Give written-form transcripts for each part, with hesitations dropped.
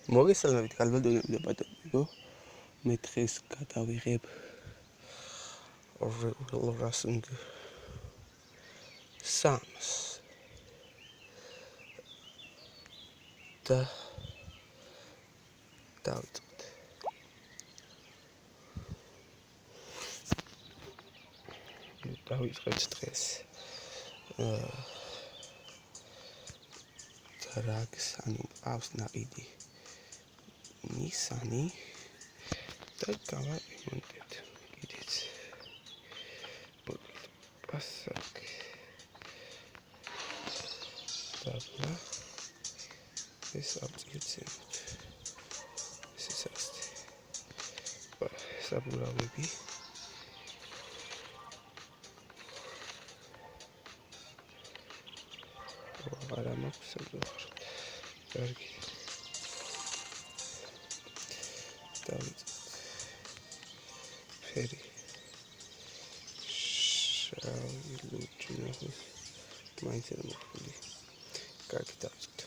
მოგესალმებით გალბადონები და პატონებო. მე დღეს გადავიღებ Racing Sams და დავიწყოთ. დავიწყეთ დღეს Drags, ანუ ყავს ნაყიდი Nissan და გავარემონტებთ კიდეც. Passat დაბლა ეს ავწიეთ. ეს ის ასეთი საბურავები არა მაქვს საერთოდ. კარგი. დავიწყოთ. ფერი შავი ლურჯი მაინც არ მოხდი. კარგი, დავიწყოთ.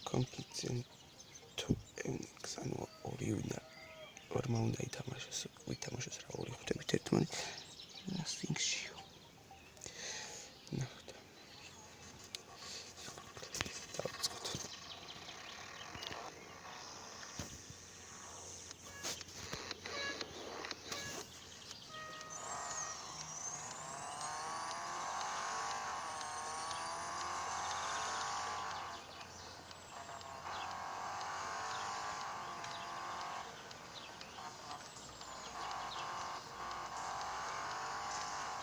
Competition to MX, ანუ ორი ორმა უნდა ითამაშოს რა ორი ხუთებით ერთმანეთ Racing-ში. ნახოთ. დავიწყოთ.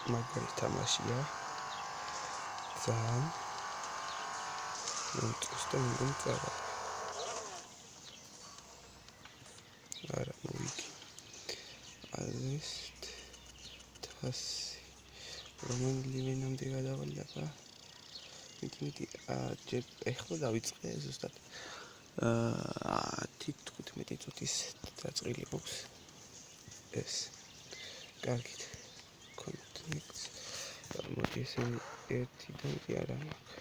მაგარი თამაშია. ძალიან მომწონს მოგწავა. არა მოვიგი. არის თასი. რომელი ვენამდე გადავალება? მეტი ჯერ ეხლა დავიწყე ზუსტად 15 წუთის დაწყილი გვაქვს ეს. კარგით. მოდი ესენი ერთიდან კი არა მაქვს.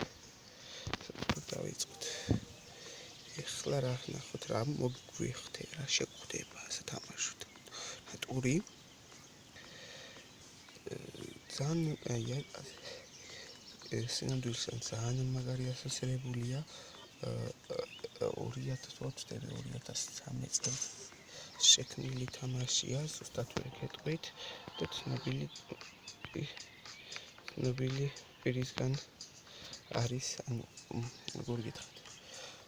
დავიწყოთ. ეხლა რა ნახოთ, რა მოგვიხდე, რა შეგვხდება სათამაშოდ. ტური ძალიან სინამდვილეში ძალიან მაგარი ასოცირებულია 2020-2013 წელს შექმნილი თამაშია, ზუსტად ვერ გეტყვით და ცნობილი პირისგან არის, ანუ როგორ გითხრათ,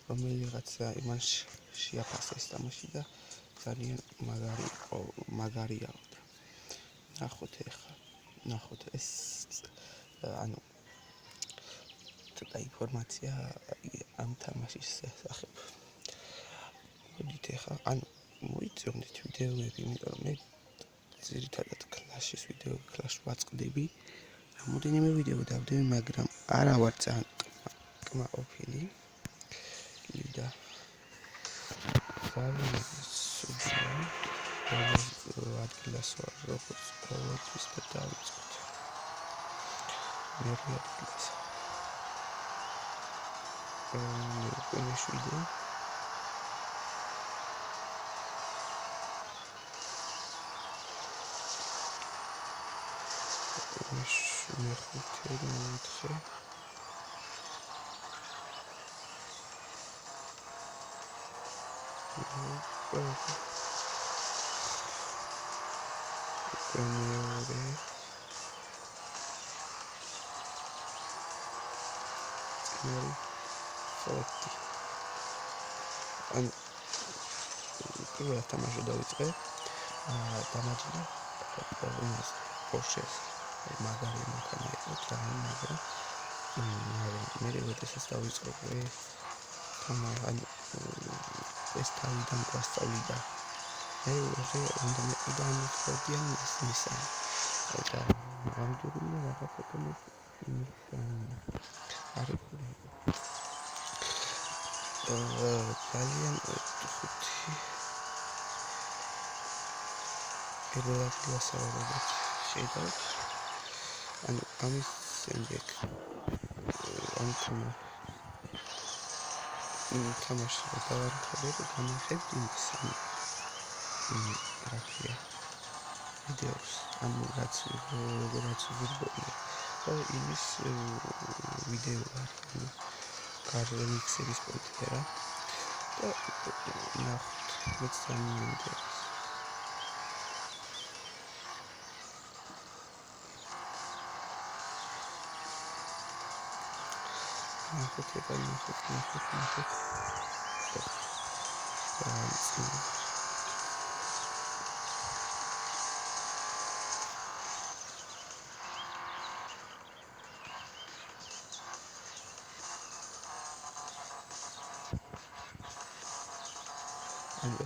რომელიღაცა იმან შეაფასეს თამაში და ძალიან მაგარია. ნახოთ ეს ანუ ცოტა ინფორმაცია ამ თამაშის შესახებ. მოდით ახლა ანუ მოიწონეთ ვიდეოები, იმიტომ რომ მე ძირითადად კლაშის კლაშს ვაწყდები. რამოდენიმე ვიდეო დავდები, მაგრამ არა ვარ ძალიან კმაყოფილი. და ძალიან სუძია ადგილას ვარ, როგორც ყოველთვის და დავიწყოთ. მერე ადგილას. მეშვიდე. მეხუთე მეოთხე. მეორე. ხუთი. ანუ პირველ თამაში დავიწყე. დამაჯდა Porsche-ს. მაგარი მანქანა იყო, ძალიან მაგრამ მე როდესაც დავიწყე ანუ ეს თავიდან გვასწავლიდა. მე უნდა მეყიდა ამოწოდიან Nissan. და ნამდვილად რაღაცა არის. ძალიან ხუთი. პირველად გასაუბრებთ შეიძლება ანუ ამის შემდეგ თამაში რა დავარქვა განახებთ იმის რა ქვია ვიდეოს ანუ რაც ვირბობდი და იმის ვიდეო არის ანუ გარემიქსების პონტერა და ნახოთ მეც დამიმენტერეს ნახოთ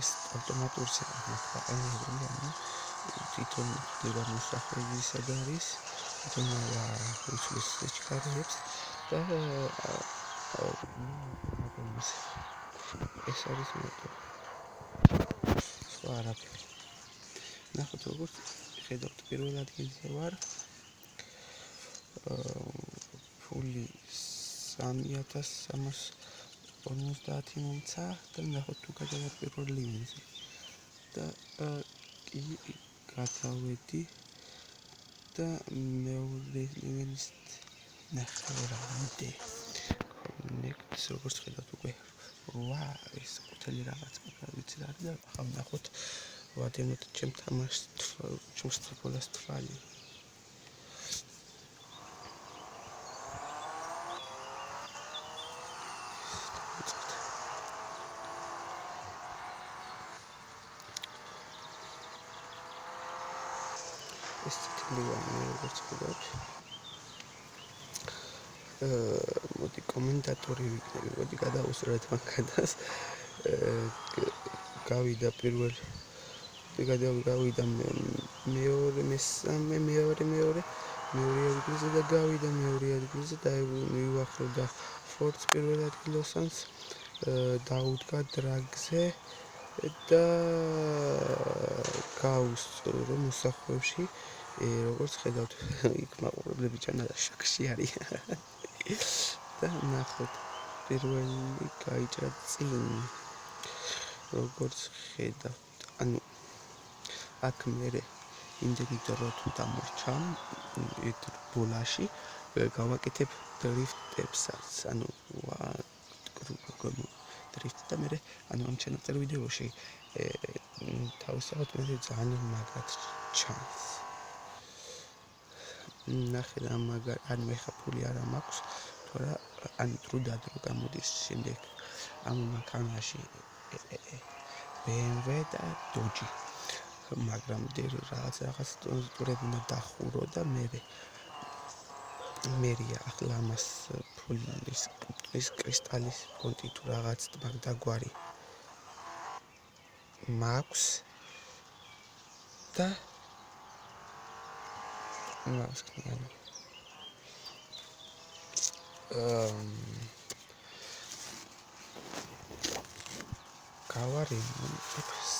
ეს ავტომატური საყანებელი ანუ თვითონ ხდება მოსახლეობის სადარის თვითონ უცლის სიჩქარეებს და ეს არის მეტო სხვა არაფერი ნახოთ როგორც ხედავთ პირველ ადგილზე ვარ ფული 3350 მომცა და ნახოთ თუ გადავარ პირველ ლინიაზე და კი გადავედი და მეორე ლინიის ნახევრამდე connect როგორც ხედავთ უკვე 8 ეს ყუთელი რაღაც ვიცი რა არის და ახლა ნახოთ ვადენოთ ჩემ თამაშს ჩემს თვალს თვალი ეს თლივანი როგორც ხედავთ მოდი კომენტატორი ვიქნები მოდი გადავუსწროთ მაგას გავიდა პირველ გავიდა მეორე მესამე მეორე ადგილზე და გავიდა მეორე ადგილზე და მივახლდა ფორტს პირველ ადგილოსანს დაუდგა დრაგზე და გავუსწრო მოსახლეებში როგორც ხედავთ იქ მაყურებლები ჩანადა შაქში არის და ნახოთ პირველი გაიჭრა წინ როგორც ხედავთ ანუ აქ მე იმდენი დრო თუ დამორჩა ბოლაში გავაკეთებ დრიფტებსაც ანუ დრიფტ და მე ანუ ამ ჩანაწერ ვიდეოში თავისთავად მე ძალიან მაგრად ჩანს ნახე და ანუ ეხა ფული არა მაქვს თორე ან დრო გამოდის შემდეგ ამ მანქანაში BMW და Dodge მაგრამ რაღაც სტურები უნდა დახურო და მერია ახლა ამას ფულის კრისტალის ფონტი თუ რაღაც მაგდაგვარი მაქვს და გავარემონტებს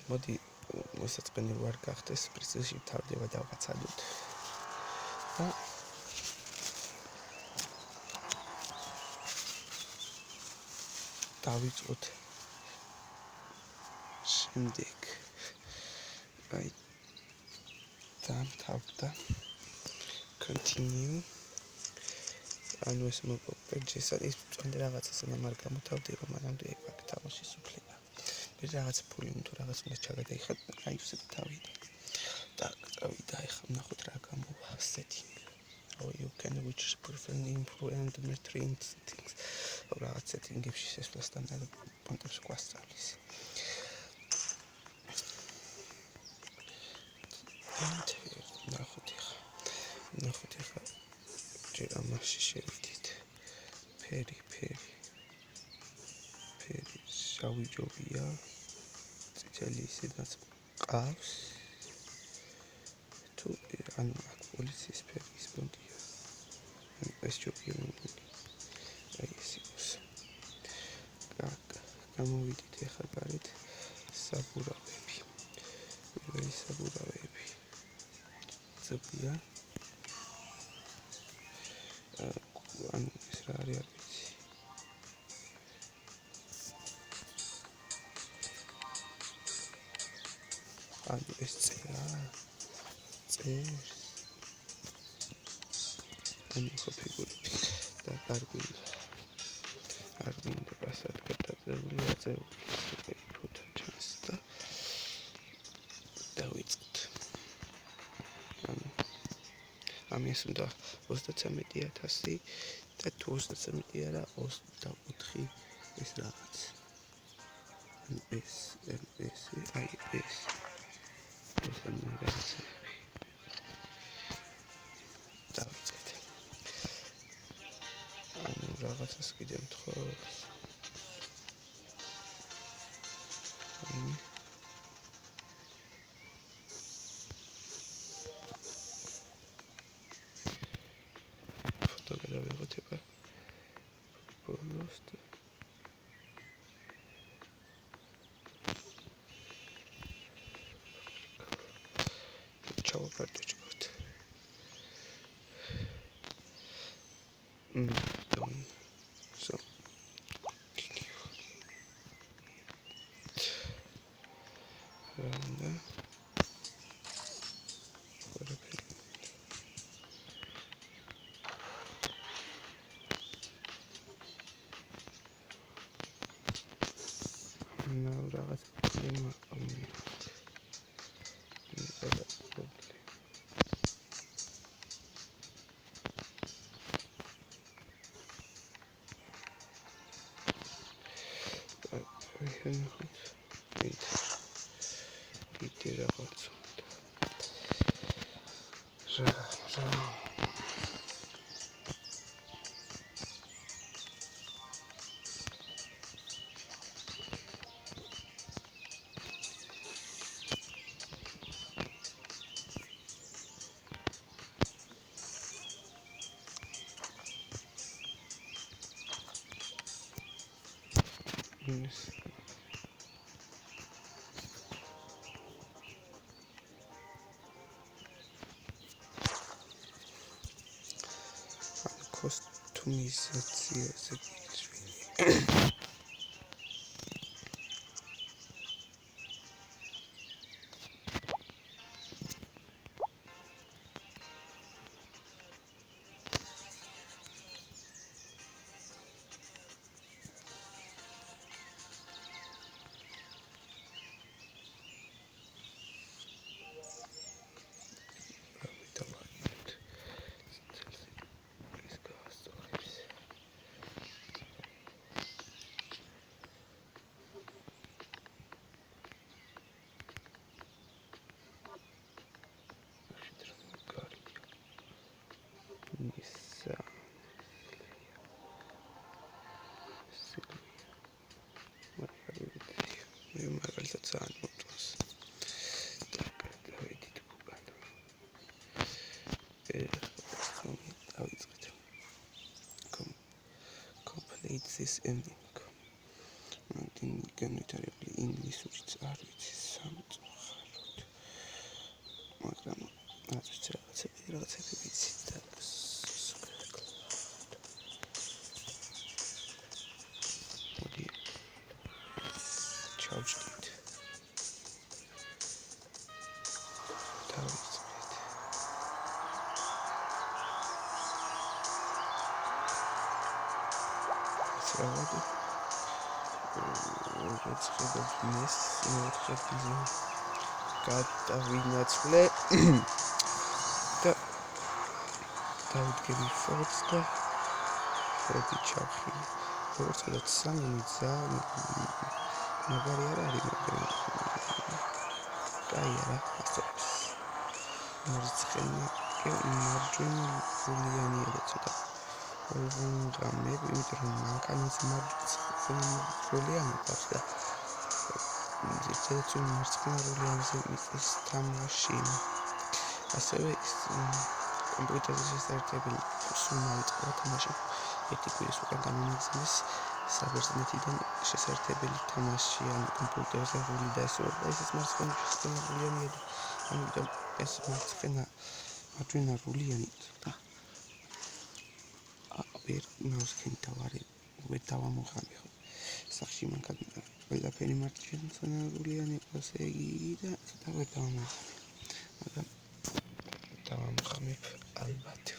მოდი მოსაწყენი ვარ გახდეს პრიცილში თავდება დავაცადოთ და დავიწყოთ შემდეგ აი დამთავრდა continue ანუ ეს მოგპეჯეს არის წონდა რაღაცას მაგრამ გამოთავდება მანამდე ეგ თამაშის უფლება მე რაღაც ფული თუ რაღაც უნდა ჩაგადაიხად აი ესე დავიდე და წავიდა ეხლა ნახოთ რა გამოვა setting or you can which prefer improve and maintain things რაღაც setting-ებში შესვლასთან და პონტებს გვასწავლის ნახოთ ეხლა ჯერ ამაში შევიდით ფერი შავი ჯობია წითელი ისედაც ყავს თუ ანუ პოლიციის ფერის ბონდია. ეს ჯობია მომგონი. აი ეს იყოს. გამოვიდით ახლა გარეთ საბურავები. პირველი საბურავები. ზოგია. ანუ ეს რა არის არ ვიცი. ანუ ეს წერს. ანუ ხო ფიგურები და გარგვინდა. არ მინდა პასად გადაწერილი აწეული ფოტო ჩანს და დავიწყოთ. ანუ ამის უნდა 33,000 და თუ 33 არა 24 ეს რაღაც. ანუ ეს აი ეს რაღაცები. დავიწყეთ. ანუ რაღაცას კიდე მთხოვს. ფოტო გადავიღოთ ეხლა. ბოლოს ჩავაპარტოჭოთ. So. Now რაღაც პრობლემა აქვს. Customizacja complete this ending. განვითარებული ინგლისურიც არ ვიცი სამწუხაროდ. მაგრამ რაღაცები ვიცი და მოდი ჩავჭდით. გადავინაცვლე და დავიდგები ფოტოს და ფოტი ჩავხილე. როგორც ვთქვათ, სამი ძალიან მაგარი არ არის, მაგრამ კაი არა, ასწორებს. მარცხენა მარჯვენა გულიანია ცოტა. გამები, იმიტომ რომ მანქანის მარცხენა გულიანი აქვს და ზედაც მარცხენა გულიანზე მიწის თამაში. ასევე ის კომპიუტერზე შესაძლებელი სულ დაიწყო თამაში ერთი კვირის უკან განმეორდეს საბერძნეთიდან შესაძლებელი თამაში ან კომპიუტერზე რული დასრულდა ეს მარცხენა რულიანი ამიტომ ეს მარცხენა რულიანი და ვერ ნავსქენთავარი ვერ დავამოხამე ხო სახში მანქანა ყველაფერი მარცხენა რულიანი იყოს იგი და ვერ დავამოხამე მაგრამ დავამოხამებ ალბათ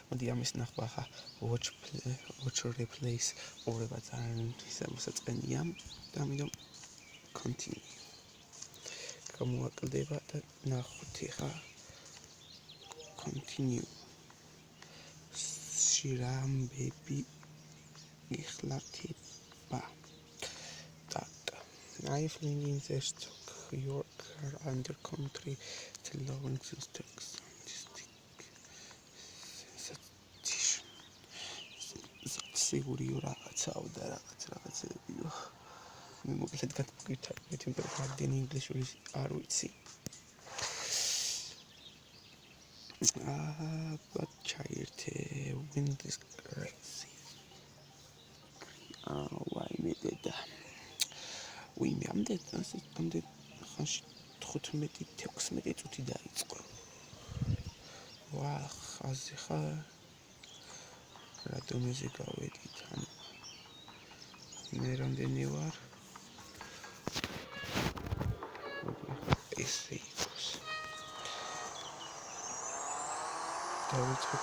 მოდი ამის ნახვა ხა watch replace ორება ძალიან შესაძლებელია და ამიტომ continue გამოაკლდება და ნახოთ ხა continue შრამბები იხლათება I fling in the stock your car under country to loan stocks სიგურიო რაღაცაო და რაღაცებიო მე მოკლედ გითხრათ მე თემპერატურა ინგლისური არ ვიცი but chairte wind is crazy why me did we me ამდე ხანში 15-16 წუთი დაიწყო ვა ხაზე ხა რატომეზე გავედით მე რამდენი ვარ ესე იყოს დავიწყეთ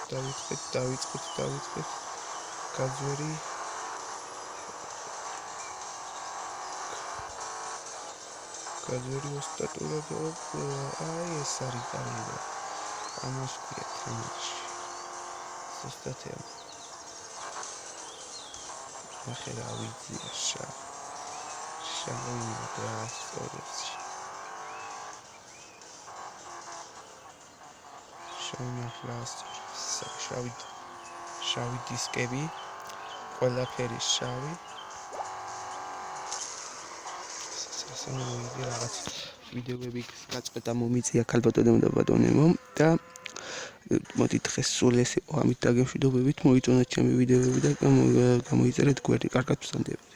გაძვერი ოსტატურა აი ეს არის კარგი ამას ქვია თამაში ზუსტად ახლა ავიძია შავი გასწორებს შავი დისკები ყველაფერი შავი სასამართლო რაღაც ვიდეოები გაწყვეტა მომიწია ქალბატონებო და ბატონებო და მოდი დღეს სულ ეს იყო ამით დაგემშვიდობებით მოიწონეთ ჩემი ვიდეოები და გამოიწერეთ გვერდი კარგად ვსწავლობთ